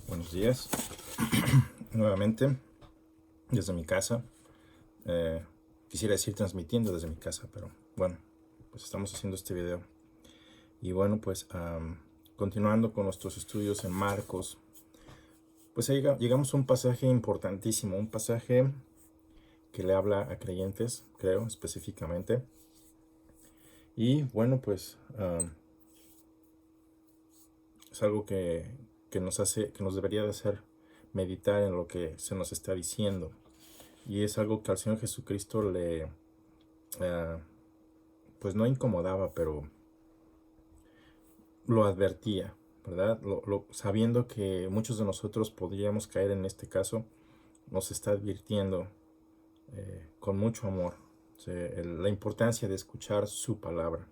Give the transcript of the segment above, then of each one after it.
Buenos días, nuevamente desde mi casa. Eh, Quisiera decir transmitiendo desde mi casa, pero bueno, pues estamos haciendo este video. Y bueno, pues continuando con nuestros estudios en Marcos, pues ahí llegamos a un pasaje importantísimo, un pasaje que le habla a creyentes, creo, específicamente. Y bueno, pues es algo que nos debería de hacer meditar en lo que se nos está diciendo. Y es algo que al Señor Jesucristo pues no incomodaba, pero lo advertía, ¿verdad? Sabiendo que muchos de nosotros podríamos caer en este caso, nos está advirtiendo con mucho amor, o sea, la importancia de escuchar su palabra.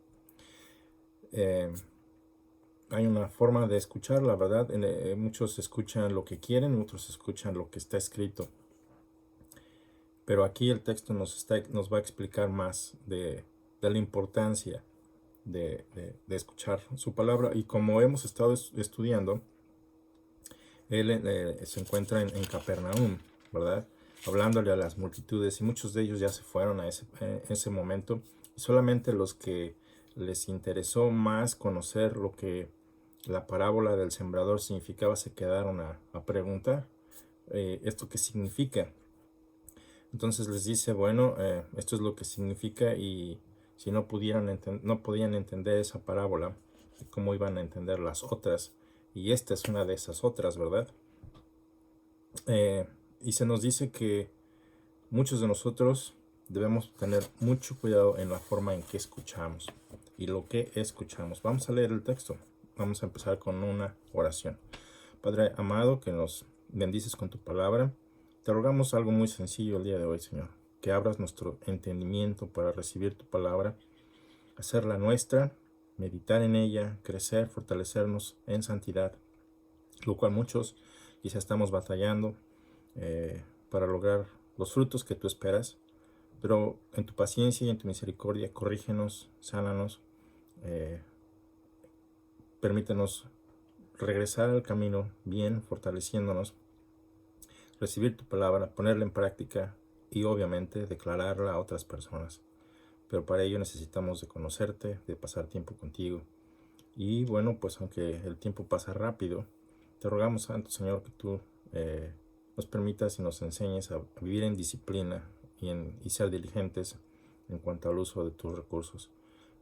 Eh, Hay una forma de escuchar, la verdad. Muchos escuchan lo que quieren, otros escuchan lo que está escrito. Pero aquí el texto nos va a explicar más de la importancia de escuchar su palabra. Y como hemos estado estudiando, él se encuentra en Capernaum, ¿verdad? Hablándole a las multitudes, y muchos de ellos ya se fueron a ese momento. Y solamente los que les interesó más conocer lo que la parábola del sembrador significaba se quedaron a preguntar, ¿esto qué significa? Entonces les dice, bueno, esto es lo que significa, y si no podían entender esa parábola, ¿cómo iban a entender las otras? Y esta es una de esas otras, ¿verdad? Y se nos dice que muchos de nosotros debemos tener mucho cuidado en la forma en que escuchamos y lo que escuchamos. Vamos a leer el texto. Vamos a empezar con una oración. Padre amado, que nos bendices con tu palabra, te rogamos algo muy sencillo el día de hoy, Señor. Que abras nuestro entendimiento para recibir tu palabra, hacerla nuestra, meditar en ella, crecer, fortalecernos en santidad, lo cual muchos quizá estamos batallando para lograr los frutos que tú esperas. Pero en tu paciencia y en tu misericordia, corrígenos, sánanos, eh, permítenos regresar al camino bien, fortaleciéndonos, recibir tu palabra, ponerla en práctica y obviamente declararla a otras personas. Pero para ello necesitamos de conocerte, de pasar tiempo contigo. Y bueno, pues aunque el tiempo pasa rápido, te rogamos, Santo Señor, que tú nos permitas y nos enseñes a vivir en disciplina y ser diligentes en cuanto al uso de tus recursos,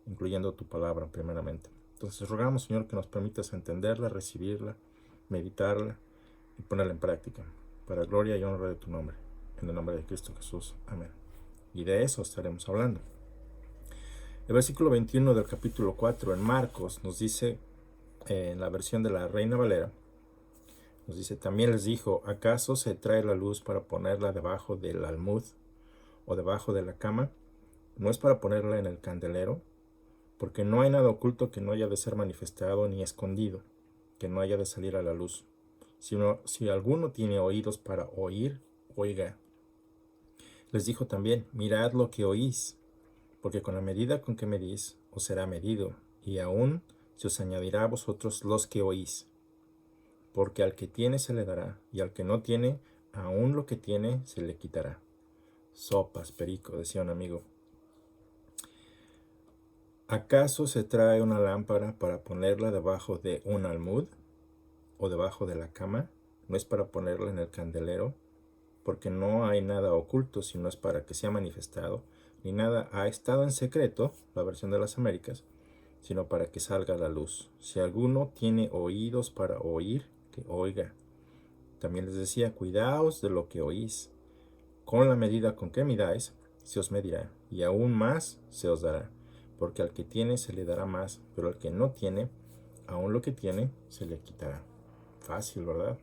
incluyendo tu palabra primeramente. Entonces rogamos, Señor, que nos permitas entenderla, recibirla, meditarla y ponerla en práctica, para gloria y honra de tu nombre. En el nombre de Cristo Jesús. Amén. Y de eso estaremos hablando. El versículo 21 del capítulo 4 en Marcos nos dice, en la versión de la Reina Valera, nos dice: también les dijo, ¿acaso se trae la luz para ponerla debajo del almud o debajo de la cama? ¿No es para ponerla en el candelero? Porque no hay nada oculto que no haya de ser manifestado, ni escondido, que no haya de salir a la luz. Si alguno tiene oídos para oír, oiga. Les dijo también, mirad lo que oís, porque con la medida con que medís, os será medido, y aún se os añadirá a vosotros los que oís. Porque al que tiene se le dará, y al que no tiene, aún lo que tiene se le quitará. Sopas, perico, decía un amigo. ¿Acaso se trae una lámpara para ponerla debajo de un almud o debajo de la cama? ¿No es para ponerla en el candelero? Porque no hay nada oculto, sino es para que sea manifestado, ni nada ha estado en secreto, la versión de las Américas, sino para que salga a la luz. Si alguno tiene oídos para oír, que oiga. También les decía, cuidaos de lo que oís. Con la medida con que midáis, se os medirá, y aún más se os dará. Porque al que tiene se le dará más, pero al que no tiene, aún lo que tiene se le quitará. Fácil, ¿verdad?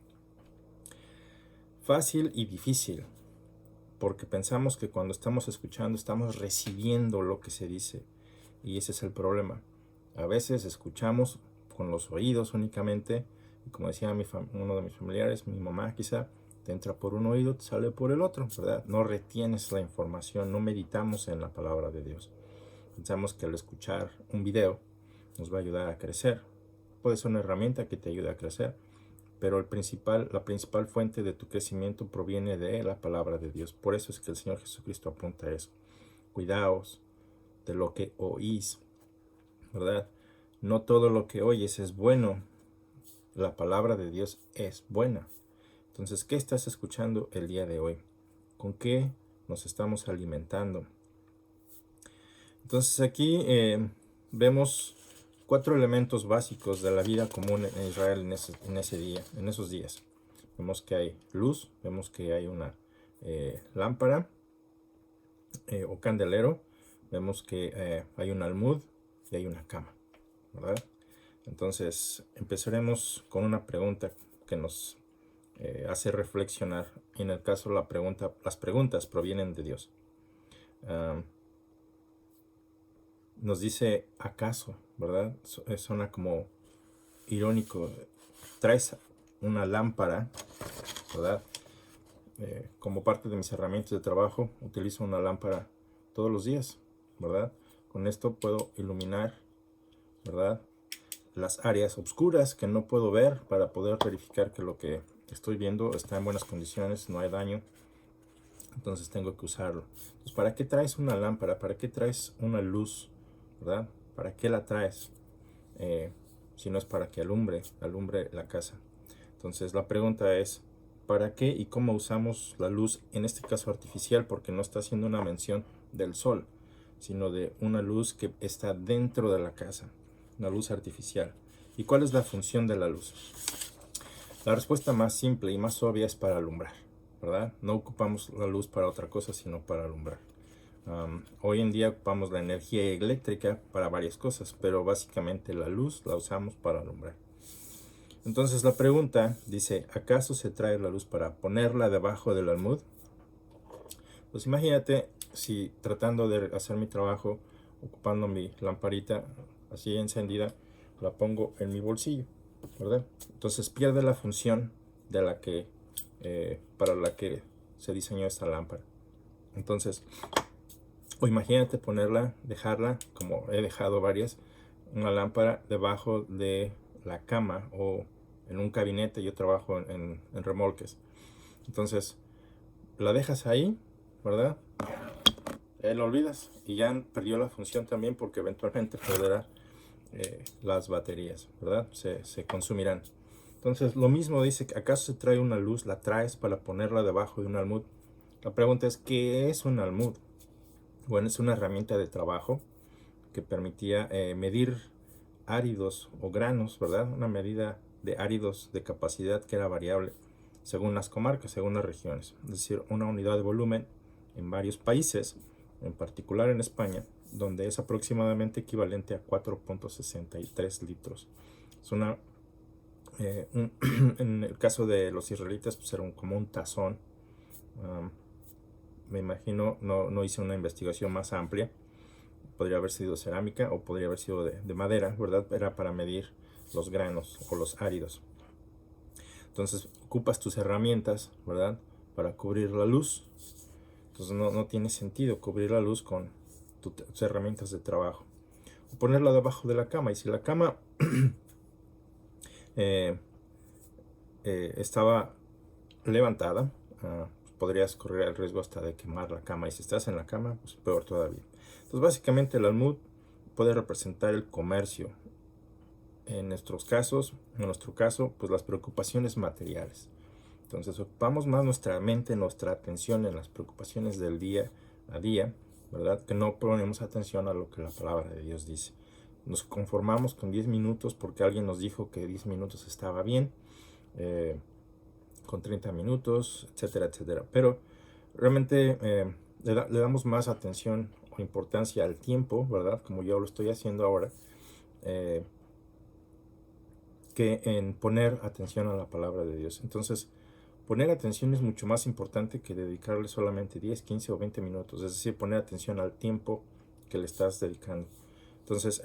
Fácil y difícil, porque pensamos que cuando estamos escuchando estamos recibiendo lo que se dice, y ese es el problema. A veces escuchamos con los oídos únicamente, y como decía uno de mis familiares, mi mamá quizá, te entra por un oído, te sale por el otro, ¿verdad? No retienes la información, no meditamos en la palabra de Dios. Pensamos que al escuchar un video nos va a ayudar a crecer. Puede ser una herramienta que te ayude a crecer, pero la principal fuente de tu crecimiento proviene de la palabra de Dios. Por eso es que el Señor Jesucristo apunta a eso. Cuidaos de lo que oís, ¿verdad? No todo lo que oyes es bueno. La palabra de Dios es buena. Entonces, ¿qué estás escuchando el día de hoy? ¿Con qué nos estamos alimentando? Entonces aquí vemos 4 elementos básicos de la vida común en Israel en esos días. Vemos que hay luz, vemos que hay una lámpara o candelero, vemos que hay un almud y hay una cama, ¿verdad? Entonces empezaremos con una pregunta que nos hace reflexionar. En el caso las preguntas provienen de Dios. Nos dice acaso, ¿verdad? Suena como irónico. Traes una lámpara, ¿verdad? Como parte de mis herramientas de trabajo, utilizo una lámpara todos los días, ¿verdad? Con esto puedo iluminar, ¿verdad?, las áreas oscuras que no puedo ver para poder verificar que lo que estoy viendo está en buenas condiciones, no hay daño. Entonces tengo que usarlo. Entonces, ¿para qué traes una lámpara? ¿Para qué traes una luz? ¿Verdad? ¿Para qué la traes? Si no es para que alumbre la casa. Entonces la pregunta es, ¿para qué y cómo usamos la luz? En este caso artificial, porque no está haciendo una mención del sol, sino de una luz que está dentro de la casa, una luz artificial. ¿Y cuál es la función de la luz? La respuesta más simple y más obvia es para alumbrar, ¿verdad? No ocupamos la luz para otra cosa, sino para alumbrar. Hoy en día ocupamos la energía eléctrica para varias cosas, pero básicamente la luz la usamos para alumbrar. Entonces la pregunta dice, ¿acaso se trae la luz para ponerla debajo del almud? Pues imagínate si tratando de hacer mi trabajo, ocupando mi lamparita así encendida, la pongo en mi bolsillo, ¿verdad? Entonces pierde la función de para la que se diseñó esta lámpara. Entonces, o imagínate dejarla, como he dejado varias, una lámpara debajo de la cama o en un gabinete. Yo trabajo en remolques. Entonces, la dejas ahí, ¿verdad? Lo olvidas y ya perdió la función también, porque eventualmente perderá las baterías, ¿verdad? Se consumirán. Entonces, lo mismo dice, ¿acaso se trae una luz? ¿La traes para ponerla debajo de un almud? La pregunta es, ¿qué es un almud? Bueno, es una herramienta de trabajo que permitía medir áridos o granos, ¿verdad? Una medida de áridos de capacidad que era variable según las comarcas, según las regiones. Es decir, una unidad de volumen en varios países, en particular en España, donde es aproximadamente equivalente a 4.63 litros. Es en el caso de los israelitas, pues era como un tazón. Me imagino, no hice una investigación más amplia. Podría haber sido cerámica o podría haber sido de madera, ¿verdad? Era para medir los granos o los áridos. Entonces ocupas tus herramientas, ¿verdad?, para cubrir la luz. Entonces no tiene sentido cubrir la luz con tus herramientas de trabajo. O ponerla debajo de la cama. Y si la cama estaba levantada, podrías correr el riesgo hasta de quemar la cama. Y si estás en la cama, pues peor todavía. Entonces básicamente el almud puede representar el comercio. En nuestro caso, pues las preocupaciones materiales. Entonces ocupamos más nuestra mente, nuestra atención en las preocupaciones del día a día, ¿verdad? Que no ponemos atención a lo que la palabra de Dios dice. Nos conformamos con 10 minutos porque alguien nos dijo que 10 minutos estaba bien, con 30 minutos, etcétera, etcétera. Pero realmente le damos más atención o importancia al tiempo, ¿verdad? Como yo lo estoy haciendo ahora, que en poner atención a la palabra de Dios. Entonces, poner atención es mucho más importante que dedicarle solamente 10, 15 o 20 minutos. Es decir, poner atención al tiempo que le estás dedicando. Entonces,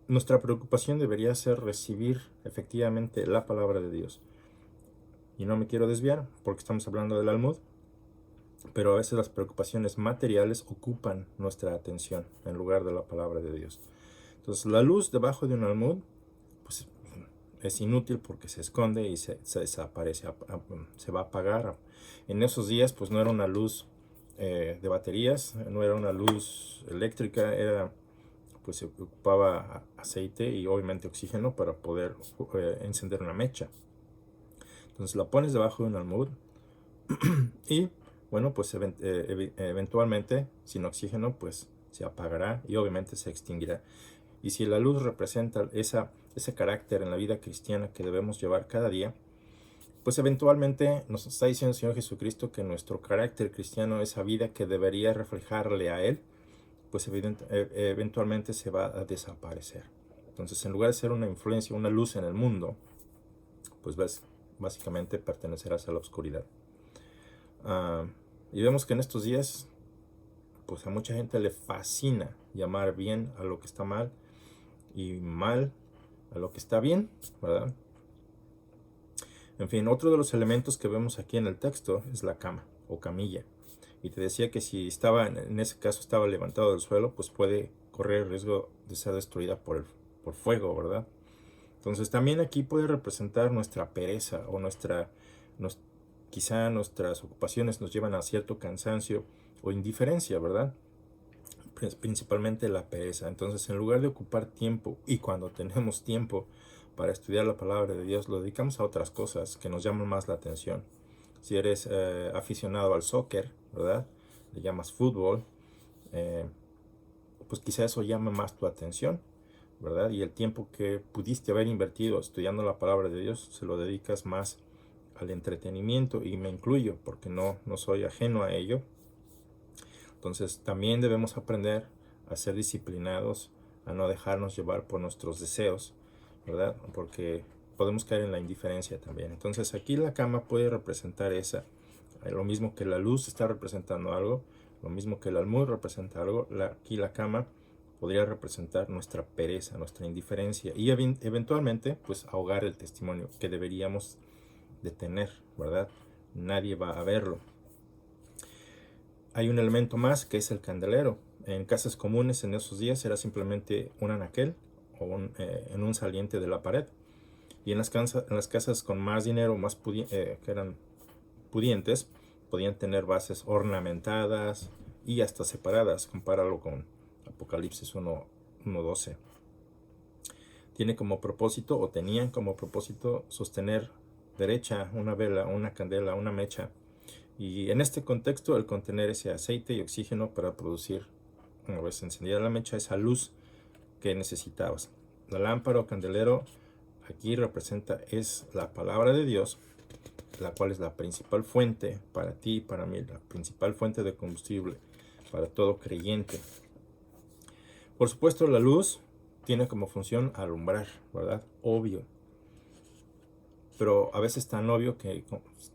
nuestra preocupación debería ser recibir efectivamente la palabra de Dios. Y no me quiero desviar porque estamos hablando del almud, pero a veces las preocupaciones materiales ocupan nuestra atención en lugar de la palabra de Dios. Entonces, la luz debajo de un almud, pues es inútil porque se esconde y se desaparece, se va a apagar. En esos días pues no era una luz de baterías, no era una luz eléctrica, pues se ocupaba aceite y obviamente oxígeno para poder encender una mecha. Entonces la pones debajo de un almud y bueno, pues eventualmente sin oxígeno pues se apagará y obviamente se extinguirá. Y si la luz representa ese carácter en la vida cristiana que debemos llevar cada día, pues eventualmente nos está diciendo el Señor Jesucristo que nuestro carácter cristiano, esa vida que debería reflejarle a Él, pues eventualmente se va a desaparecer. Entonces, en lugar de ser una influencia, una luz en el mundo, pues básicamente pertenecerás a la oscuridad. Y vemos que en estos días, pues a mucha gente le fascina llamar bien a lo que está mal y mal a lo que está bien, ¿verdad? En fin, otro de los elementos que vemos aquí en el texto es la cama o camilla. Y te decía que si en ese caso estaba levantado del suelo, pues puede correr el riesgo de ser destruida por fuego, ¿verdad? Entonces también aquí puede representar nuestra pereza o quizá nuestras ocupaciones nos llevan a cierto cansancio o indiferencia, ¿verdad? Principalmente la pereza. Entonces, en lugar de ocupar tiempo, y cuando tenemos tiempo para estudiar la palabra de Dios, lo dedicamos a otras cosas que nos llaman más la atención. Si eres aficionado al soccer, ¿verdad? Le llamas fútbol, pues quizá eso llame más tu atención, ¿verdad? Y el tiempo que pudiste haber invertido estudiando la palabra de Dios, se lo dedicas más al entretenimiento, y me incluyo porque no soy ajeno a ello. Entonces también debemos aprender a ser disciplinados, a no dejarnos llevar por nuestros deseos, ¿verdad? Porque podemos caer en la indiferencia también. Entonces aquí la cama puede representar lo mismo que la luz está representando algo, lo mismo que el almud representa algo, aquí la cama podría representar nuestra pereza, nuestra indiferencia y eventualmente pues ahogar el testimonio que deberíamos de tener, ¿verdad? Nadie va a verlo. Hay un elemento más que es el candelero. En casas comunes en esos días era simplemente un anaquel o en un saliente de la pared. Y en las casas con más dinero, que eran pudientes, podían tener bases ornamentadas y hasta separadas. Compáralo con Apocalipsis 1:12. Tiene como propósito, o tenían como propósito, sostener derecha una vela, una candela, una mecha. Y en este contexto, el contener ese aceite y oxígeno para producir, una vez encendida la mecha, esa luz que necesitabas. La lámpara o candelero aquí es la palabra de Dios, la cual es la principal fuente para ti y para mí, la principal fuente de combustible para todo creyente. Por supuesto, la luz tiene como función alumbrar, ¿verdad? Obvio. Pero a veces tan obvio que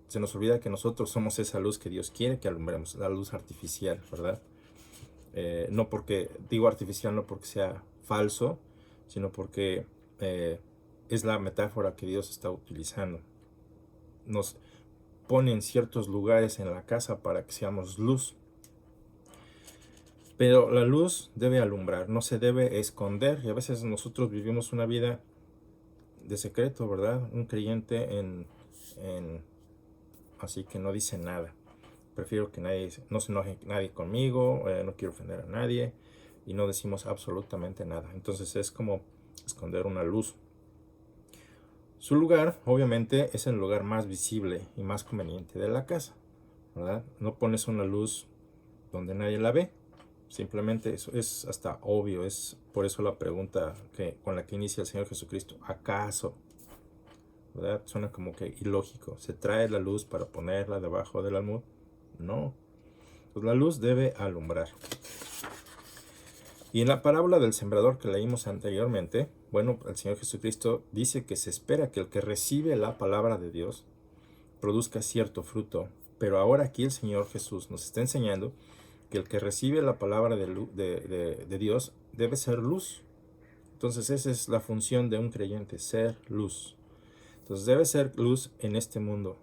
se nos olvida que nosotros somos esa luz que Dios quiere que alumbremos, la luz artificial, ¿verdad? No porque, digo artificial no porque sea falso, sino porque es la metáfora que Dios está utilizando. Nos pone en ciertos lugares en la casa para que seamos luz. Pero la luz debe alumbrar, no se debe esconder. Y a veces nosotros vivimos una vida de secreto, ¿verdad? Un creyente así que no dice nada. Prefiero que no se enoje nadie conmigo, no quiero ofender a nadie, y no decimos absolutamente nada. Entonces es como esconder una luz. Su lugar, obviamente, es el lugar más visible y más conveniente de la casa, ¿verdad? No pones una luz donde nadie la ve. Simplemente eso es hasta obvio. Es por eso la pregunta con la que inicia el Señor Jesucristo: ¿acaso? ¿Verdad? Suena como que ilógico. ¿Se trae la luz para ponerla debajo del almud? No. Pues la luz debe alumbrar. Y en la parábola del sembrador que leímos anteriormente, bueno, el Señor Jesucristo dice que se espera que el que recibe la palabra de Dios produzca cierto fruto. Pero ahora aquí el Señor Jesús nos está enseñando que el que recibe la palabra de Dios debe ser luz. Entonces esa es la función de un creyente, ser luz. Entonces debe ser luz en este mundo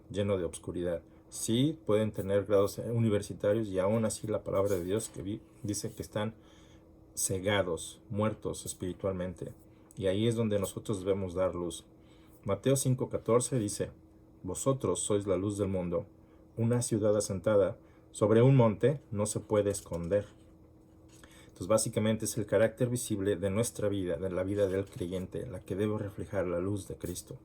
lleno de obscuridad. Sí, pueden tener grados universitarios y aún así la palabra de Dios que dice que están cegados, muertos espiritualmente. Y ahí es donde nosotros debemos dar luz. Mateo 5:14 dice, vosotros sois la luz del mundo. Una ciudad asentada sobre un monte no se puede esconder. Entonces básicamente es el carácter visible de nuestra vida, de la vida del creyente, la que debe reflejar la luz de Cristo.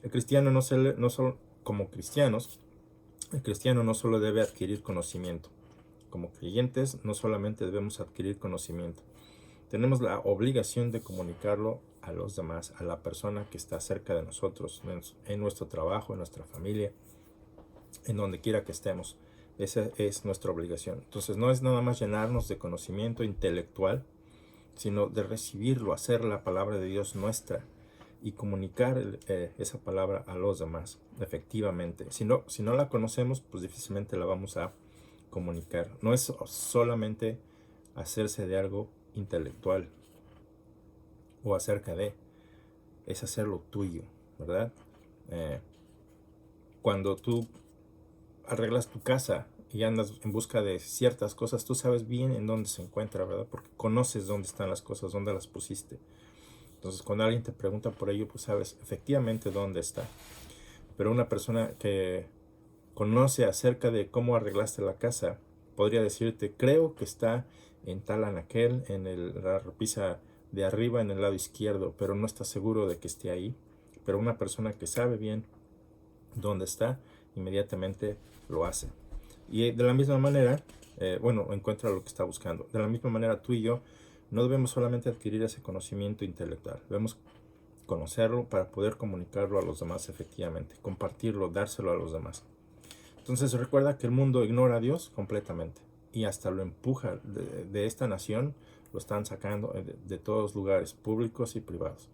El cristiano no solo como cristianos, el cristiano no solo debe adquirir conocimiento. Como creyentes no solamente debemos adquirir conocimiento, tenemos la obligación de comunicarlo a los demás, a la persona que está cerca de nosotros, en nuestro trabajo, en nuestra familia, en donde quiera que estemos. Esa es nuestra obligación. Entonces no es nada más llenarnos de conocimiento intelectual, sino de recibirlo, hacer la palabra de Dios nuestra y comunicar esa palabra a los demás, efectivamente. Si no la conocemos, pues difícilmente la vamos a comunicar. No es solamente hacerse de algo intelectual o acerca de, es hacerlo tuyo, ¿verdad? Cuando tú arreglas tu casa y andas en busca de ciertas cosas, tú sabes bien en dónde se encuentra, ¿verdad? Porque conoces dónde están las cosas, dónde las pusiste. Entonces, cuando alguien te pregunta por ello, pues sabes efectivamente dónde está. Pero una persona que conoce acerca de cómo arreglaste la casa, podría decirte, creo que está en tal anaquel, la repisa de arriba en el lado izquierdo, pero no está seguro de que esté ahí. Pero una persona que sabe bien dónde está, inmediatamente lo hace. Y de la misma manera, encuentra lo que está buscando. De la misma manera, tú y yo no debemos solamente adquirir ese conocimiento intelectual, debemos conocerlo para poder comunicarlo a los demás efectivamente, compartirlo, dárselo a los demás. Entonces recuerda que el mundo ignora a Dios completamente y hasta lo empuja de esta nación, lo están sacando de todos lugares, públicos y privados,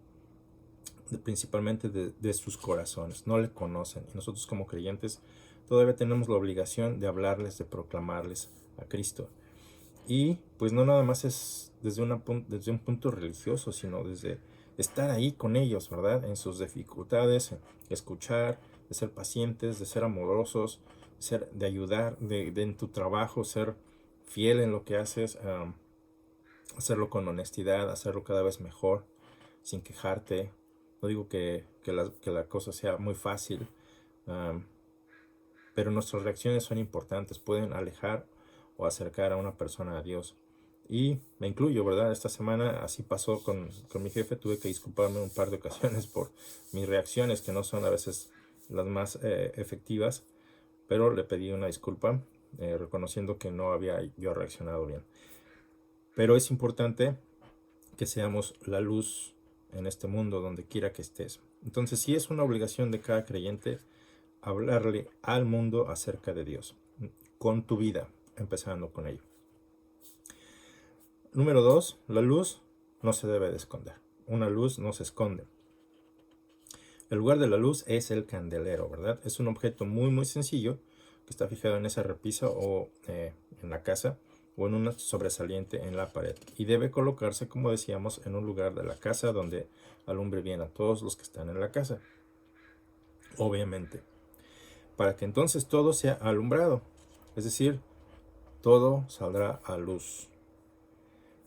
principalmente de sus corazones, no le conocen. Y nosotros como creyentes todavía tenemos la obligación de hablarles, de proclamarles a Cristo. Y pues no nada más es desde un punto religioso, sino desde estar ahí con ellos, ¿verdad? En sus dificultades, escuchar, de ser pacientes, de ser amorosos, de ayudar, en tu trabajo, ser fiel en lo que haces, hacerlo con honestidad, hacerlo cada vez mejor, sin quejarte. No digo que la cosa sea muy fácil, pero nuestras reacciones son importantes, pueden alejar o acercar a una persona a Dios. Y me incluyo, ¿verdad? Esta semana así pasó con mi jefe, tuve que disculparme un par de ocasiones por mis reacciones, que no son a veces las más efectivas, pero le pedí una disculpa, reconociendo que no había yo reaccionado bien. Pero es importante que seamos la luz en este mundo, donde quiera que estés. Entonces sí es una obligación de cada creyente hablarle al mundo acerca de Dios, con tu vida, empezando con ello. Número 2, la luz no se debe de esconder. Una luz no se esconde. El lugar de la luz es el candelero, ¿verdad? Es un objeto muy, muy sencillo que está fijado en esa repisa o en la casa o en una sobresaliente en la pared. Y debe colocarse, como decíamos, en un lugar de la casa donde alumbre bien a todos los que están en la casa. Obviamente. Para que entonces todo sea alumbrado. Es decir, todo saldrá a luz.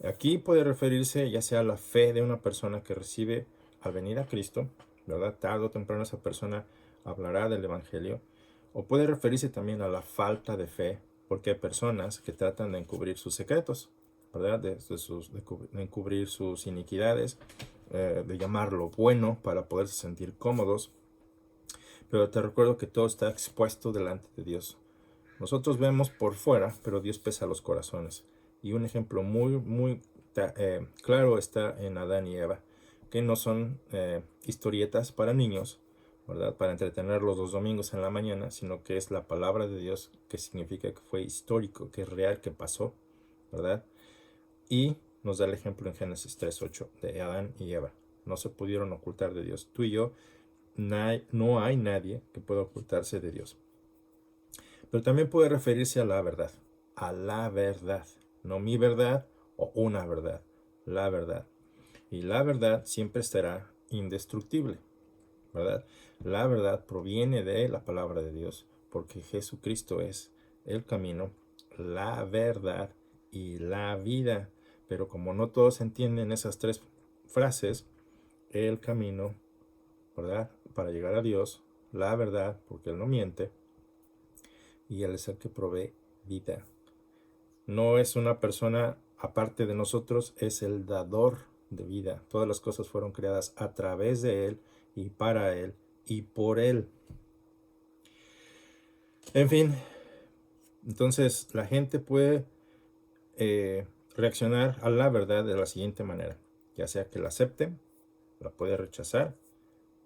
Aquí puede referirse ya sea a la fe de una persona que recibe al venir a Cristo, ¿verdad? Tarde o temprano esa persona hablará del Evangelio. O puede referirse también a la falta de fe, porque hay personas que tratan de encubrir sus secretos, ¿verdad? De encubrir sus iniquidades, de llamarlo bueno para poderse sentir cómodos. Pero te recuerdo que todo está expuesto delante de Dios. Nosotros vemos por fuera, pero Dios pesa los corazones. Y un ejemplo muy, muy claro está en Adán y Eva, que no son historietas para niños, ¿verdad? Para entretenerlos los domingos en la mañana, sino que es la palabra de Dios, que significa que fue histórico, que es real, que pasó, ¿verdad? Y nos da el ejemplo en Génesis 3:8 de Adán y Eva. No se pudieron ocultar de Dios. Tú y yo, no hay nadie que pueda ocultarse de Dios. Pero también puede referirse a la verdad, no mi verdad o una verdad, la verdad. Y la verdad siempre estará indestructible, ¿verdad? La verdad proviene de la palabra de Dios, porque Jesucristo es el camino, la verdad y la vida. Pero como no todos entienden esas tres frases el camino, ¿verdad?, para llegar a Dios, la verdad, porque Él no miente, y Él es el que provee vida. No es una persona aparte de nosotros, es el dador de vida. Todas las cosas fueron creadas a través de Él y para Él y por Él. En fin, entonces la gente puede reaccionar a la verdad de la siguiente manera, ya sea que la acepte, la puede rechazar,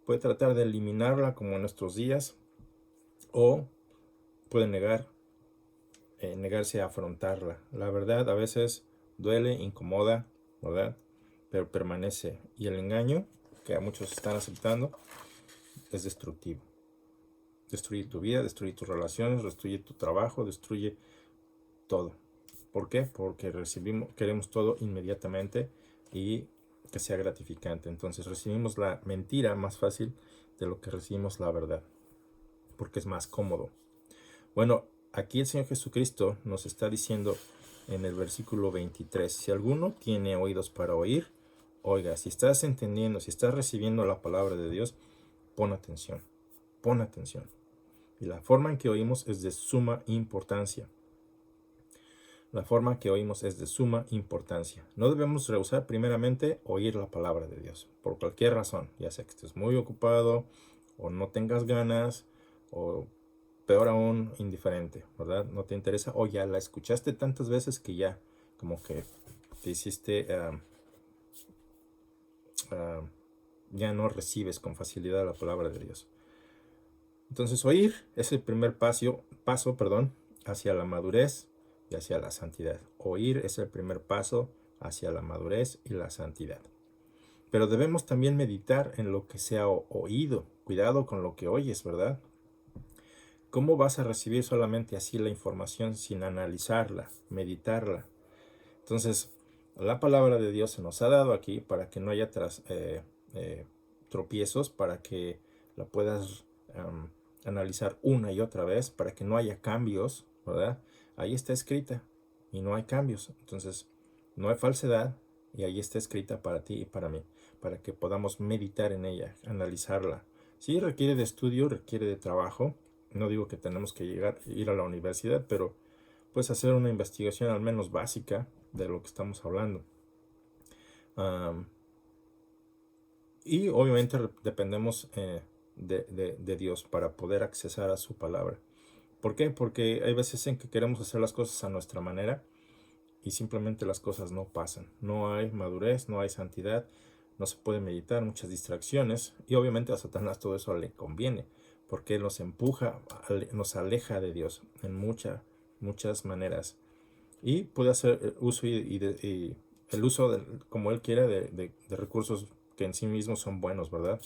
puede tratar de eliminarla como en nuestros días, o puede negarse a afrontarla. La verdad a veces duele, incomoda, ¿verdad?, pero permanece. Y el engaño, que a muchos están aceptando, es destructivo. Destruye tu vida, destruye tus relaciones, destruye tu trabajo, destruye todo. ¿Por qué? Porque queremos todo inmediatamente y que sea gratificante. Entonces recibimos la mentira más fácil de lo que recibimos la verdad, porque es más cómodo. Bueno, aquí el Señor Jesucristo nos está diciendo en el versículo 23, si alguno tiene oídos para oír, oiga. Si estás entendiendo, si estás recibiendo la palabra de Dios, pon atención, pon atención. Y la forma en que oímos es de suma importancia. La forma que oímos es de suma importancia. No debemos rehusar primeramente oír la palabra de Dios, por cualquier razón, ya sea que estés muy ocupado, o no tengas ganas, o peor aún, indiferente, ¿verdad? No te interesa, o ya la escuchaste tantas veces que ya como que te hiciste, ya no recibes con facilidad la palabra de Dios. Entonces oír es el primer paso, hacia la madurez y hacia la santidad. Oír es el primer paso hacia la madurez y la santidad. Pero debemos también meditar en lo que se ha oído. Cuidado con lo que oyes, ¿verdad? ¿Cómo vas a recibir solamente así la información sin analizarla, meditarla? Entonces, la palabra de Dios se nos ha dado aquí para que no haya tropiezos, para que la puedas analizar una y otra vez, para que no haya cambios, ¿verdad? Ahí está escrita y no hay cambios. Entonces, no hay falsedad y ahí está escrita para ti y para mí, para que podamos meditar en ella, analizarla. Sí, requiere de estudio, requiere de trabajo. No digo que tenemos que ir a la universidad, pero pues hacer una investigación al menos básica de lo que estamos hablando. Y obviamente dependemos de Dios para poder accesar a su palabra. ¿Por qué? Porque hay veces en que queremos hacer las cosas a nuestra manera y simplemente las cosas no pasan. No hay madurez, no hay santidad, no se puede meditar, muchas distracciones, y obviamente a Satanás todo eso le conviene, porque nos empuja, nos aleja de Dios en muchas maneras, y puede hacer uso y el uso como él quiera de recursos que en sí mismos son buenos, ¿verdad?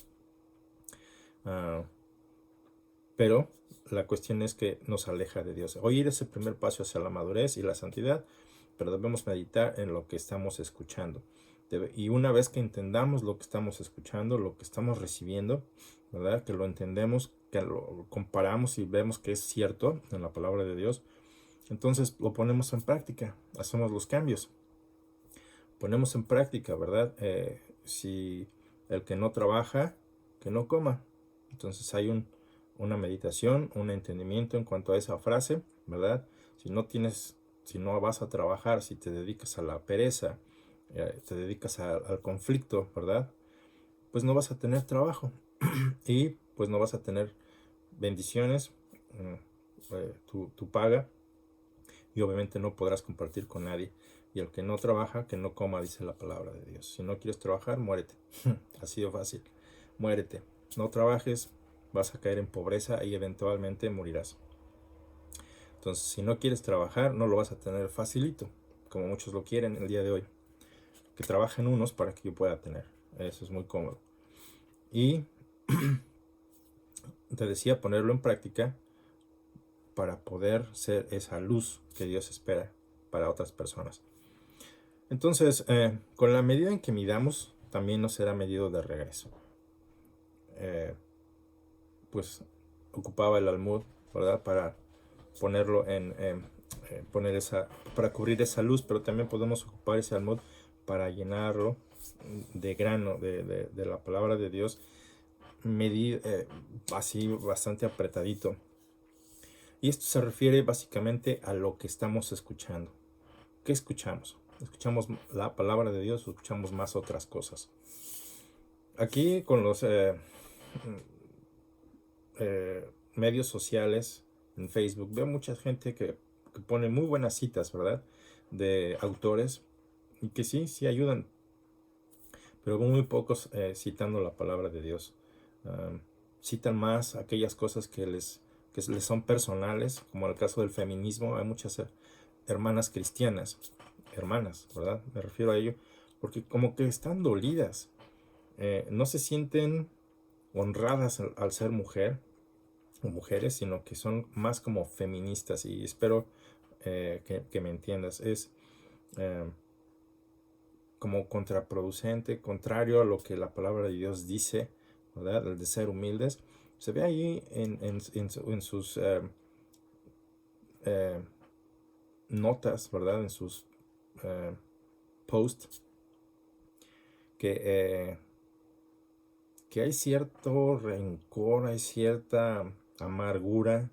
Pero la cuestión es que nos aleja de Dios. Oír es el primer paso hacia la madurez y la santidad, pero debemos meditar en lo que estamos escuchando. Y una vez que entendamos lo que estamos escuchando, lo que estamos recibiendo, ¿verdad?, que lo entendemos, que lo comparamos y vemos que es cierto en la palabra de Dios, entonces lo ponemos en práctica, hacemos los cambios. Ponemos en práctica, ¿verdad? Si el que no trabaja, que no coma. Entonces hay una meditación, un entendimiento en cuanto a esa frase, ¿verdad? Si no vas a trabajar, si te dedicas a la pereza, te dedicas al conflicto, ¿verdad?, pues no vas a tener trabajo y pues no vas a tener bendiciones, tu paga, y obviamente no podrás compartir con nadie. Y el que no trabaja, que no coma, dice la palabra de Dios. Si no quieres trabajar, muérete. Así de fácil. Muérete. No trabajes, vas a caer en pobreza y eventualmente morirás. Entonces, si no quieres trabajar, no lo vas a tener facilito, como muchos lo quieren el día de hoy. Que trabajen unos para que yo pueda tener. Eso es muy cómodo. Y te decía, ponerlo en práctica para poder ser esa luz que Dios espera para otras personas. Entonces, con la medida en que midamos, también nos será medido de regreso. Pues ocupaba el almud, ¿verdad?, para ponerlo para cubrir esa luz, pero también podemos ocupar ese almud para llenarlo de grano de la palabra de Dios, medir así bastante apretadito. Y esto se refiere básicamente a lo que estamos escuchando. ¿Qué escuchamos? ¿Escuchamos la palabra de Dios o escuchamos más otras cosas? Aquí con los medios sociales, en Facebook, veo mucha gente que pone muy buenas citas, ¿verdad? De autores y que sí ayudan, pero muy pocos citando la palabra de Dios. Citan más aquellas cosas que les son personales, como el caso del feminismo. Hay muchas hermanas cristianas, hermanas, ¿verdad? Me refiero a ello, porque como que están dolidas, no se sienten honradas al ser mujer o mujeres, sino que son más como feministas, y espero que me entiendas. Es como contraproducente, contrario a lo que la palabra de Dios dice, ¿verdad? El de ser humildes. Se ve ahí en sus notas, ¿verdad? En sus posts, que hay cierto rencor, hay cierta amargura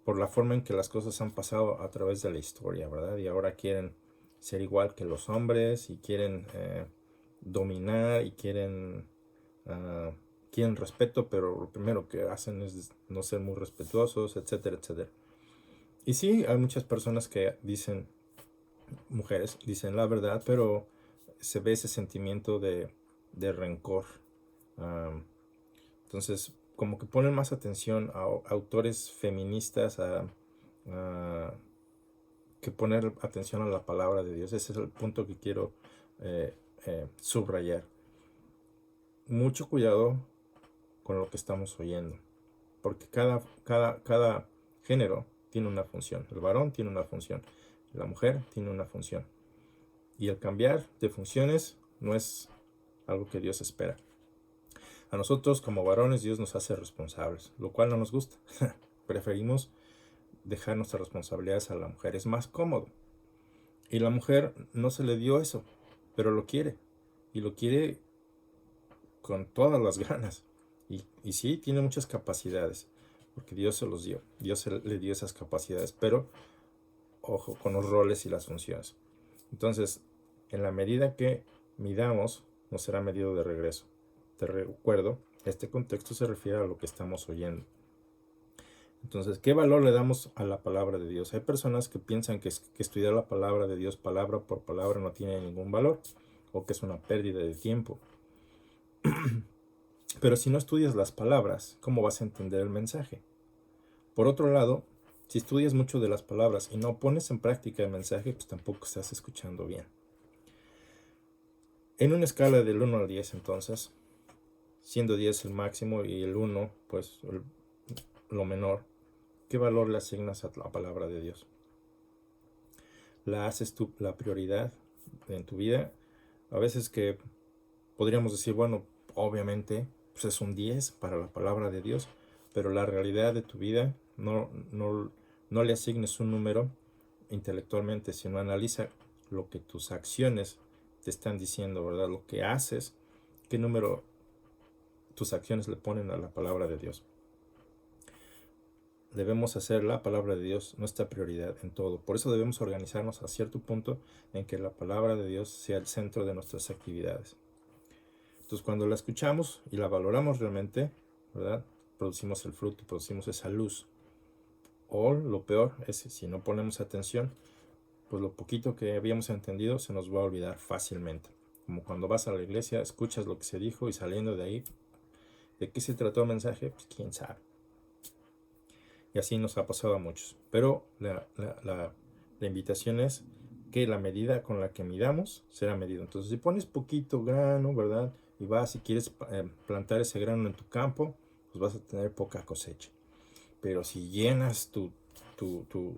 por la forma en que las cosas han pasado a través de la historia, ¿verdad? Y ahora quieren ser igual que los hombres y quieren dominar y quieren respeto, pero lo primero que hacen es no ser muy respetuosos, etcétera, etcétera. Y sí, hay muchas personas que dicen, mujeres, dicen la verdad, pero se ve ese sentimiento de rencor. Entonces, como que ponen más atención a autores feministas que poner atención a la palabra de Dios. Ese es el punto que quiero subrayar. Mucho cuidado con lo que estamos oyendo, porque cada género tiene una función. El varón tiene una función, la mujer tiene una función, y el cambiar de funciones no es algo que Dios espera. A nosotros como varones Dios nos hace responsables, lo cual no nos gusta. Preferimos dejar nuestras responsabilidades a la mujer, es más cómodo. Y la mujer no se le dio eso, pero lo quiere, y lo quiere con todas las ganas. Y sí, tiene muchas capacidades, porque Dios se los dio, Dios le dio esas capacidades, pero ojo con los roles y las funciones. Entonces, en la medida que midamos, nos será medido de regreso. Te recuerdo, este contexto se refiere a lo que estamos oyendo. Entonces, ¿qué valor le damos a la palabra de Dios? Hay personas que piensan que estudiar la palabra de Dios palabra por palabra no tiene ningún valor, o que es una pérdida de tiempo. Pero si no estudias las palabras, ¿cómo vas a entender el mensaje? Por otro lado, si estudias mucho de las palabras y no pones en práctica el mensaje, pues tampoco estás escuchando bien. En una escala del 1 al 10, entonces, siendo 10 el máximo y el 1, pues lo menor, ¿qué valor le asignas a la palabra de Dios? ¿La haces tú la prioridad en tu vida? A veces que podríamos decir, bueno, obviamente pues es un 10 para la palabra de Dios, pero la realidad de tu vida no le asignes un número intelectualmente, sino analiza lo que tus acciones te están diciendo, ¿verdad? Lo que haces, qué número tus acciones le ponen a la palabra de Dios. Debemos hacer la palabra de Dios nuestra prioridad en todo. Por eso debemos organizarnos a cierto punto en que la palabra de Dios sea el centro de nuestras actividades. Entonces, cuando la escuchamos y la valoramos realmente, ¿verdad? Producimos el fruto, producimos esa luz. O lo peor es si no ponemos atención, pues lo poquito que habíamos entendido se nos va a olvidar fácilmente. Como cuando vas a la iglesia, escuchas lo que se dijo y saliendo de ahí, ¿de qué se trató el mensaje? Pues quién sabe. Y así nos ha pasado a muchos. Pero la invitación es que la medida con la que midamos será medido. Entonces, si pones poquito grano, ¿verdad? Y vas y quieres plantar ese grano en tu campo, pues vas a tener poca cosecha. Pero si llenas pues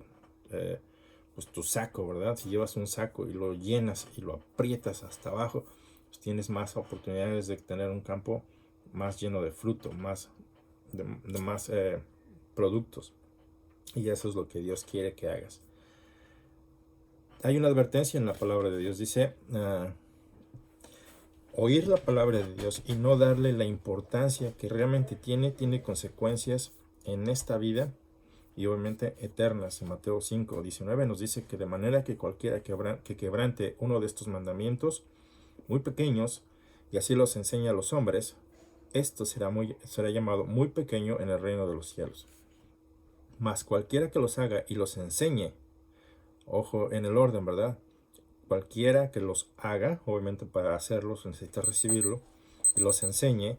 tu saco, ¿verdad? Si llevas un saco y lo llenas y lo aprietas hasta abajo, pues tienes más oportunidades de tener un campo más lleno de fruto, de más productos. Y eso es lo que Dios quiere que hagas. Hay una advertencia en la palabra de Dios. Dice, oír la palabra de Dios y no darle la importancia que realmente tiene consecuencias en esta vida y obviamente eternas. En Mateo 5:19 nos dice que de manera que cualquiera que quebrante uno de estos mandamientos muy pequeños y así los enseña a los hombres, esto será llamado muy pequeño en el reino de los cielos. Mas cualquiera que los haga y los enseñe, ojo en el orden, ¿verdad? Cualquiera que los haga, obviamente para hacerlos necesita recibirlo, y los enseñe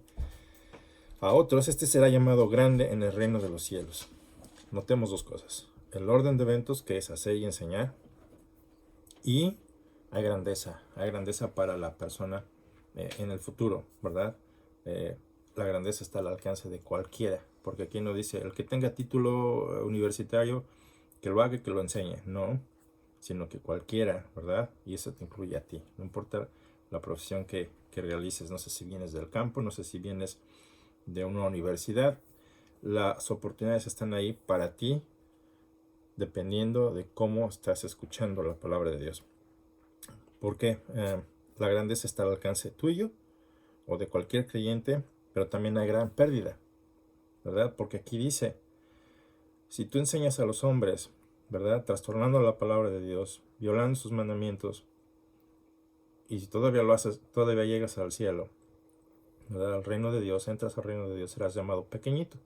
a otros, este será llamado grande en el reino de los cielos. Notemos dos cosas. El orden de eventos, que es hacer y enseñar, y hay grandeza para la persona en el futuro, ¿verdad? La grandeza está al alcance de cualquiera, porque aquí no dice el que tenga título universitario, que lo haga y que lo enseñe, no, sino que cualquiera, ¿verdad? Y eso te incluye a ti, no importa la profesión que realices, no sé si vienes del campo, no sé si vienes de una universidad, las oportunidades están ahí para ti, dependiendo de cómo estás escuchando la palabra de Dios. Porque la grandeza está al alcance tuyo o de cualquier creyente, pero también hay gran pérdida, ¿verdad? Porque aquí dice, si tú enseñas a los hombres, ¿verdad? Trastornando la palabra de Dios, violando sus mandamientos, y si todavía lo haces, todavía llegas al cielo, ¿verdad? Al reino de Dios, entras al reino de Dios, serás llamado pequeñito.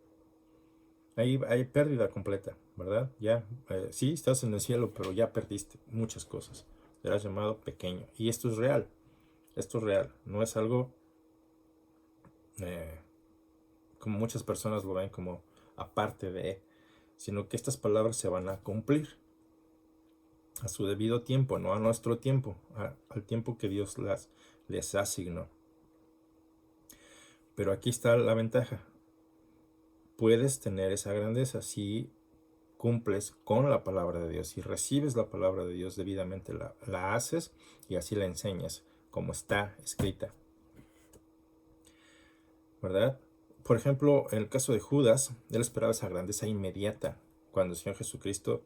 Ahí hay pérdida completa, ¿verdad? Ya, sí, estás en el cielo, pero ya perdiste muchas cosas. Serás llamado pequeño. Y esto es real. Esto es real. No es algo como muchas personas lo ven como aparte de, sino que estas palabras se van a cumplir a su debido tiempo, no a nuestro tiempo, al tiempo que Dios les asignó. Pero aquí está la ventaja. Puedes tener esa grandeza si cumples con la palabra de Dios, si recibes la palabra de Dios debidamente, la haces y así la enseñas, como está escrita, ¿verdad? Por ejemplo, en el caso de Judas, él esperaba esa grandeza inmediata. Cuando el Señor Jesucristo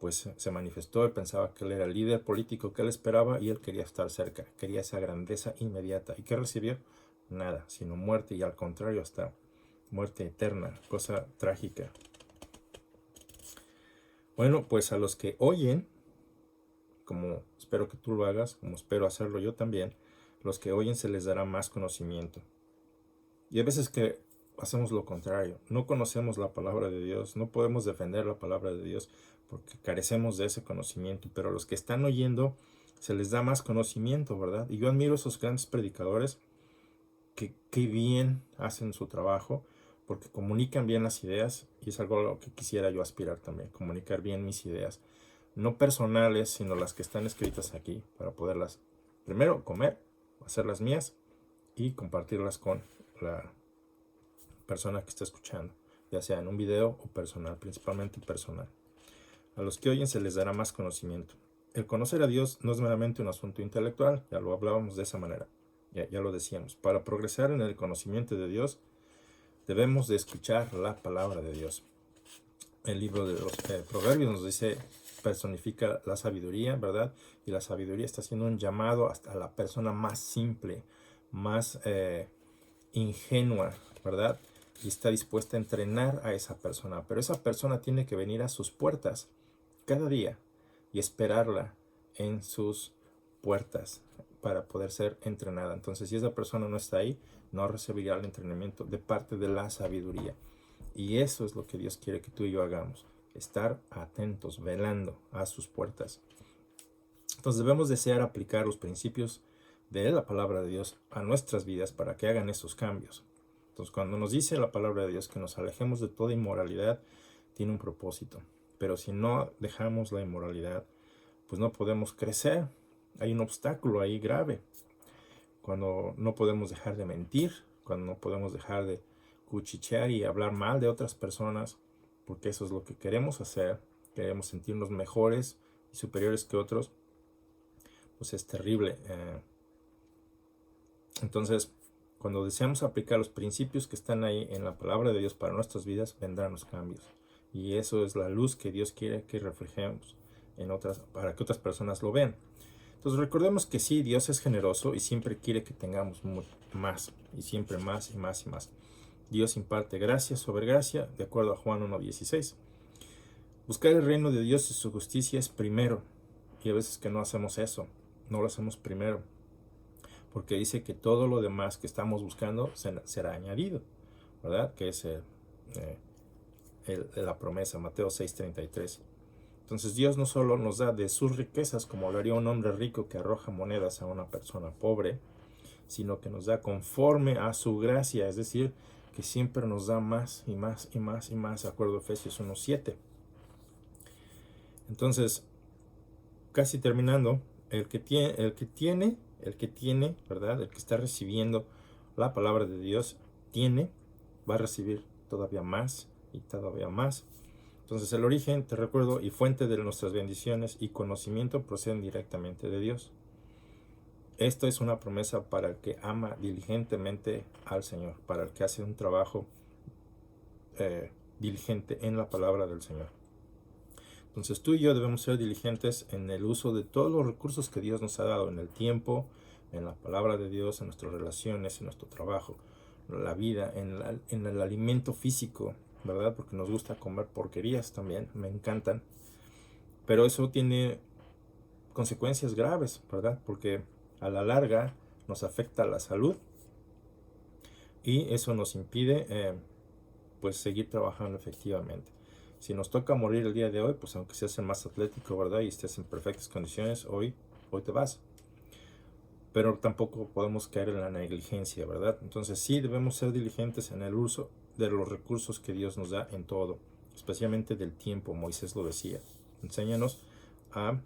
pues se manifestó, él pensaba que él era el líder político que él esperaba y él quería estar cerca, quería esa grandeza inmediata. ¿Y qué recibió? Nada, sino muerte, y al contrario, hasta muerte eterna, cosa trágica. Bueno, pues a los que oyen, como espero que tú lo hagas, como espero hacerlo yo también, los que oyen se les dará más conocimiento. Y a veces que hacemos lo contrario, no conocemos la palabra de Dios, no podemos defender la palabra de Dios porque carecemos de ese conocimiento, pero a los que están oyendo se les da más conocimiento, ¿verdad? Y yo admiro a esos grandes predicadores que bien hacen su trabajo, porque comunican bien las ideas, y es algo a lo que quisiera yo aspirar también, comunicar bien mis ideas, no personales, sino las que están escritas aquí, para poderlas, primero, comer, hacerlas mías, y compartirlas con la persona que está escuchando, ya sea en un video o personal, principalmente personal. A los que oyen se les dará más conocimiento. El conocer a Dios no es meramente un asunto intelectual, ya lo hablábamos de esa manera, ya lo decíamos. Para progresar en el conocimiento de Dios, debemos de escuchar la palabra de Dios. El libro de los Proverbios nos dice, personifica la sabiduría, ¿verdad? Y la sabiduría está haciendo un llamado hasta la persona más simple, más ingenua, ¿verdad? Y está dispuesta a entrenar a esa persona. Pero esa persona tiene que venir a sus puertas cada día y esperarla en sus puertas para poder ser entrenada. Entonces, si esa persona no está ahí, no recibirá el entrenamiento de parte de la sabiduría. Y eso es lo que Dios quiere que tú y yo hagamos. Estar atentos, velando a sus puertas. Entonces debemos desear aplicar los principios de la palabra de Dios a nuestras vidas para que hagan esos cambios. Entonces cuando nos dice la palabra de Dios que nos alejemos de toda inmoralidad, tiene un propósito. Pero si no dejamos la inmoralidad, pues no podemos crecer. Hay un obstáculo ahí grave. Cuando no podemos dejar de mentir, cuando no podemos dejar de cuchichear y hablar mal de otras personas, porque eso es lo que queremos hacer, queremos sentirnos mejores y superiores que otros, pues es terrible. Entonces, cuando deseamos aplicar los principios que están ahí en la palabra de Dios para nuestras vidas, vendrán los cambios. Y eso es la luz que Dios quiere que reflejemos en otras, para que otras personas lo vean. Entonces recordemos que sí, Dios es generoso y siempre quiere que tengamos más, y siempre más y más y más. Dios imparte gracia sobre gracia, de acuerdo a Juan 1:16. Buscar el reino de Dios y su justicia es primero, y a veces que no hacemos eso, no lo hacemos primero, porque dice que todo lo demás que estamos buscando será añadido, ¿verdad? Que es la promesa, Mateo 6:33. Entonces Dios no solo nos da de sus riquezas, como lo haría un hombre rico que arroja monedas a una persona pobre, sino que nos da conforme a su gracia, es decir, que siempre nos da más y más y más y más, de acuerdo a Efesios 1:7. Entonces, casi terminando, el que tiene, ¿verdad? El que está recibiendo la palabra de Dios, va a recibir todavía más y todavía más. Entonces el origen, te recuerdo, y fuente de nuestras bendiciones y conocimiento proceden directamente de Dios. Esto es una promesa para el que ama diligentemente al Señor, para el que hace un trabajo diligente en la palabra del Señor. Entonces tú y yo debemos ser diligentes en el uso de todos los recursos que Dios nos ha dado, en el tiempo, en la palabra de Dios, en nuestras relaciones, en nuestro trabajo, en la vida, en el alimento físico, ¿verdad? Porque nos gusta comer porquerías también, me encantan. Pero eso tiene consecuencias graves, ¿verdad? Porque a la larga nos afecta la salud y eso nos impide pues seguir trabajando efectivamente. Si nos toca morir el día de hoy, pues aunque seas el más atlético, ¿verdad? Y estés en perfectas condiciones, hoy te vas. Pero tampoco podemos caer en la negligencia, ¿verdad? Entonces sí debemos ser diligentes en el uso de los recursos que Dios nos da en todo, especialmente del tiempo. Moisés lo decía. Enséñanos a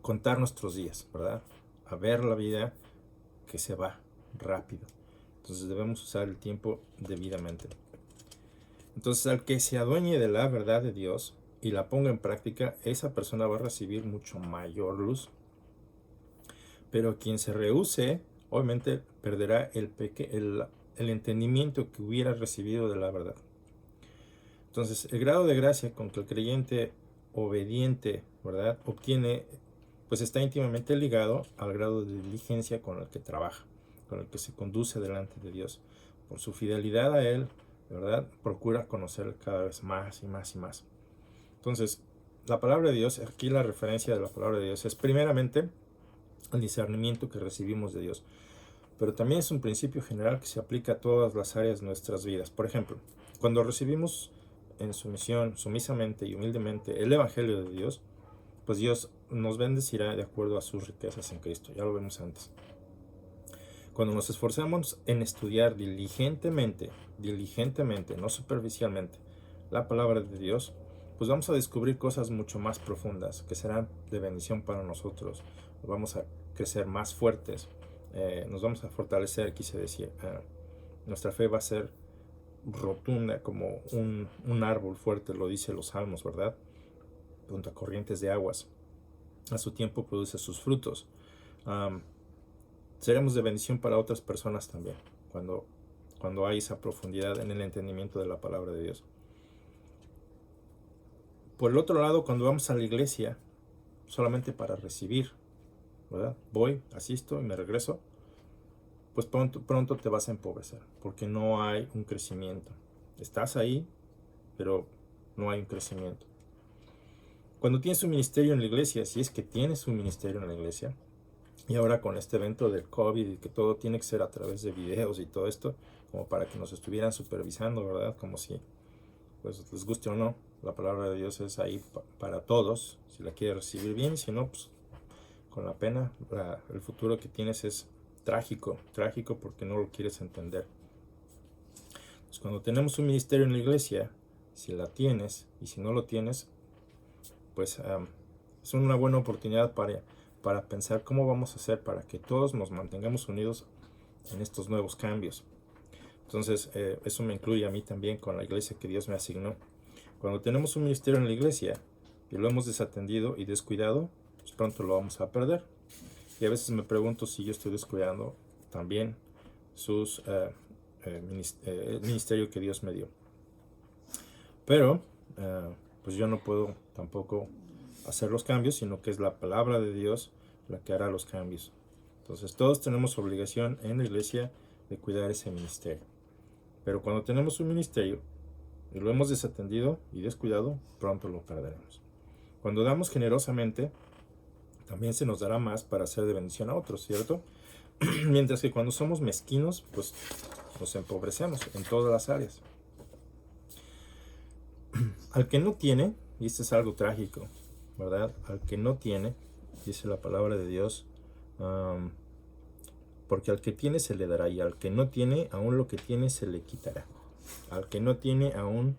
contar nuestros días, ¿verdad? A ver la vida que se va rápido. Entonces debemos usar el tiempo debidamente. Entonces al que se adueñe de la verdad de Dios y la ponga en práctica, esa persona va a recibir mucho mayor luz. Pero quien se rehúse, obviamente perderá el entendimiento que hubiera recibido de la verdad. Entonces el grado de gracia con que el creyente obediente, ¿verdad?, obtiene, pues está íntimamente ligado al grado de diligencia con el que trabaja, con el que se conduce delante de Dios. Por su fidelidad a Él, ¿verdad?, procura conocer cada vez más y más y más. Entonces, la palabra de Dios, aquí la referencia de la palabra de Dios es primeramente el discernimiento que recibimos de Dios, pero también es un principio general que se aplica a todas las áreas de nuestras vidas. Por ejemplo, cuando recibimos en sumisión, sumisamente y humildemente el Evangelio de Dios, pues Dios nos bendecirá de acuerdo a sus riquezas en Cristo. Ya lo vemos antes. Cuando nos esforzamos en estudiar diligentemente, no superficialmente, la palabra de Dios, pues vamos a descubrir cosas mucho más profundas que serán de bendición para nosotros. Vamos a crecer más fuertes, nos vamos a fortalecer, quise decir. Nuestra fe va a ser rotunda como un árbol fuerte, lo dice los Salmos, ¿verdad? Junto a corrientes de aguas. A su tiempo produce sus frutos. Seremos de bendición para otras personas también, cuando hay esa profundidad en el entendimiento de la palabra de Dios. Por el otro lado, cuando vamos a la iglesia solamente para recibir, ¿verdad? Voy, asisto y me regreso, pues pronto te vas a empobrecer, porque no hay un crecimiento. Estás ahí, pero no hay un crecimiento. Cuando tienes un ministerio en la iglesia, si es que tienes un ministerio en la iglesia, y ahora con este evento del COVID y que todo tiene que ser a través de videos y todo esto, como para que nos estuvieran supervisando, ¿verdad? Como si pues les guste o no, la palabra de Dios es ahí para todos, si la quieres recibir bien, si no, pues con la pena, el futuro que tienes es trágico porque no lo quieres entender. Pues cuando tenemos un ministerio en la iglesia, si la tienes y si no lo tienes, pues es una buena oportunidad para pensar cómo vamos a hacer para que todos nos mantengamos unidos en estos nuevos cambios. Entonces, eso me incluye a mí también con la iglesia que Dios me asignó. Cuando tenemos un ministerio en la iglesia y lo hemos desatendido y descuidado, pues pronto lo vamos a perder. Y a veces me pregunto si yo estoy descuidando también el ministerio que Dios me dio. Pero, pues yo no puedo tampoco hacer los cambios, sino que es la palabra de Dios la que hará los cambios. Entonces todos tenemos obligación en la iglesia de cuidar ese ministerio. Pero cuando tenemos un ministerio y lo hemos desatendido y descuidado, pronto lo perderemos. Cuando damos generosamente, también se nos dará más para hacer de bendición a otros, ¿cierto? Mientras que cuando somos mezquinos, pues nos empobrecemos en todas las áreas. Al que no tiene, y esto es algo trágico, ¿verdad? Al que no tiene, dice la palabra de Dios, porque al que tiene se le dará, y al que no tiene, aún lo que tiene se le quitará. Al que no tiene, aún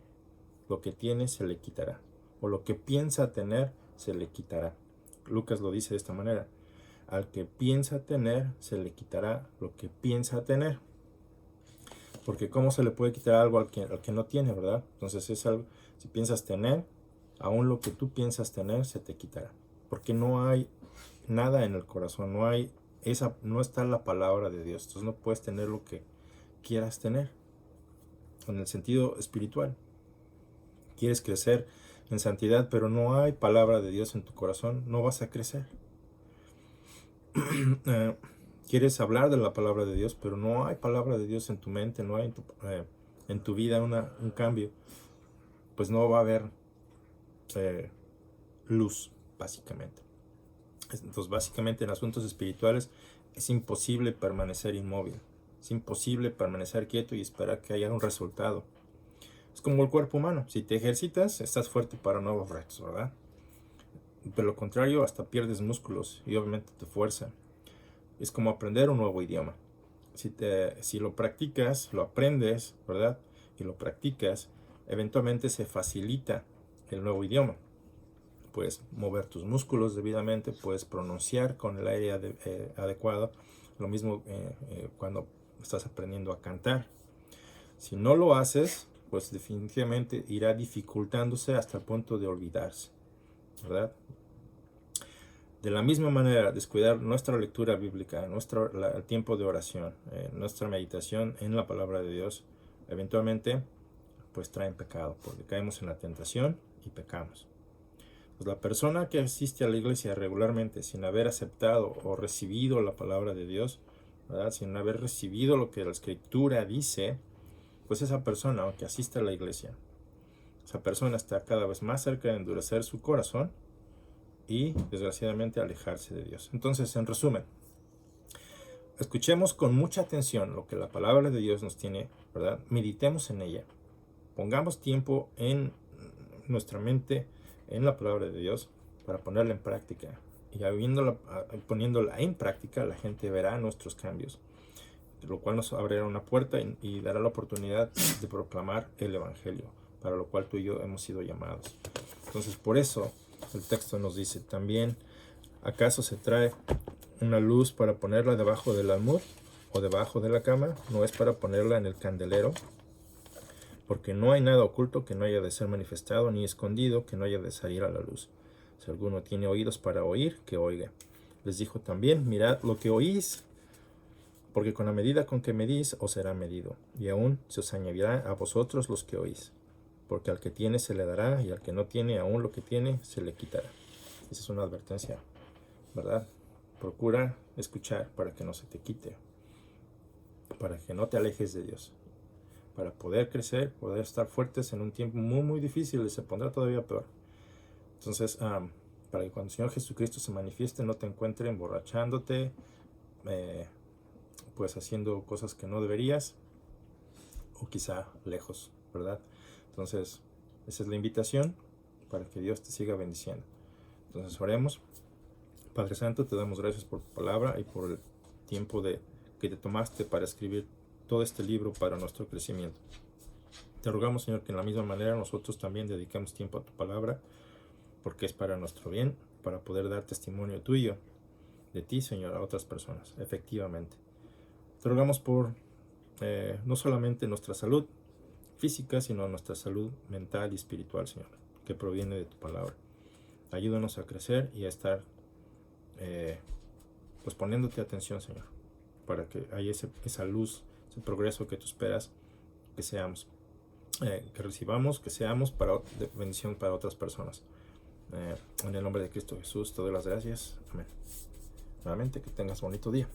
lo que tiene se le quitará. O lo que piensa tener se le quitará. Lucas lo dice de esta manera: al que piensa tener se le quitará lo que piensa tener. Porque ¿cómo se le puede quitar algo al que no tiene, verdad? Entonces es algo, si piensas tener, aún lo que tú piensas tener se te quitará. Porque no hay nada en el corazón, no está la palabra de Dios. Entonces no puedes tener lo que quieras tener en el sentido espiritual. Quieres crecer en santidad, pero no hay palabra de Dios en tu corazón, no vas a crecer. Quieres hablar de la palabra de Dios, pero no hay palabra de Dios en tu mente, no hay en tu vida un cambio, pues no va a haber luz, básicamente. Entonces, básicamente en asuntos espirituales es imposible permanecer inmóvil, es imposible permanecer quieto y esperar que haya un resultado. Es como el cuerpo humano: si te ejercitas, estás fuerte para nuevos retos, ¿verdad? De lo contrario, hasta pierdes músculos y obviamente tu fuerza. Es como aprender un nuevo idioma. Si lo practicas, lo aprendes, ¿verdad? Y lo practicas, eventualmente se facilita el nuevo idioma. Puedes mover tus músculos debidamente, puedes pronunciar con el aire adecuado. Lo mismo cuando estás aprendiendo a cantar. Si no lo haces, pues definitivamente irá dificultándose hasta el punto de olvidarse, ¿verdad? De la misma manera, descuidar nuestra lectura bíblica, el tiempo de oración, nuestra meditación en la palabra de Dios, eventualmente pues traen pecado, porque caemos en la tentación y pecamos. Pues la persona que asiste a la iglesia regularmente sin haber aceptado o recibido la palabra de Dios, ¿verdad? Sin haber recibido lo que la Escritura dice, pues esa persona, aunque asiste a la iglesia, esa persona está cada vez más cerca de endurecer su corazón y desgraciadamente alejarse de Dios. Entonces, en resumen, escuchemos con mucha atención lo que la palabra de Dios nos tiene, ¿verdad? Meditemos en ella, pongamos tiempo en nuestra mente en la palabra de Dios para ponerla en práctica, y poniéndola en práctica, la gente verá nuestros cambios, lo cual nos abrirá una puerta y dará la oportunidad de proclamar el evangelio, para lo cual tú y yo hemos sido llamados. Entonces, por eso el texto nos dice también: ¿acaso se trae una luz para ponerla debajo del almud o debajo de la cama? ¿No es para ponerla en el candelero? Porque no hay nada oculto que no haya de ser manifestado, ni escondido que no haya de salir a la luz. Si alguno tiene oídos para oír, que oiga. Les dijo también: mirad lo que oís, porque con la medida con que medís os será medido, y aún se os añadirá a vosotros los que oís. Porque al que tiene se le dará, y al que no tiene, aún lo que tiene se le quitará. Esa es una advertencia, ¿verdad? Procura escuchar para que no se te quite, para que no te alejes de Dios, para poder crecer, poder estar fuertes en un tiempo muy muy difícil, y se pondrá todavía peor. Entonces, para que cuando el Señor Jesucristo se manifieste no te encuentre emborrachándote, pues haciendo cosas que no deberías, o quizá lejos, ¿verdad? Entonces, esa es la invitación para que Dios te siga bendiciendo. Entonces, oremos. Padre Santo, te damos gracias por tu palabra y por el tiempo que te tomaste para escribir todo este libro para nuestro crecimiento. Te rogamos, Señor, que en la misma manera nosotros también dediquemos tiempo a tu palabra, porque es para nuestro bien, para poder dar testimonio tuyo, de ti, Señor, a otras personas, efectivamente. Te rogamos por no solamente nuestra salud física, sino nuestra salud mental y espiritual, Señor, que proviene de tu palabra. Ayúdanos a crecer y a estar pues poniéndote atención, Señor, para que haya esa luz, ese progreso que tú esperas que seamos, que recibamos, que seamos de bendición para otras personas. En el nombre de Cristo Jesús te doy las gracias. Amén. Nuevamente, que tengas bonito día.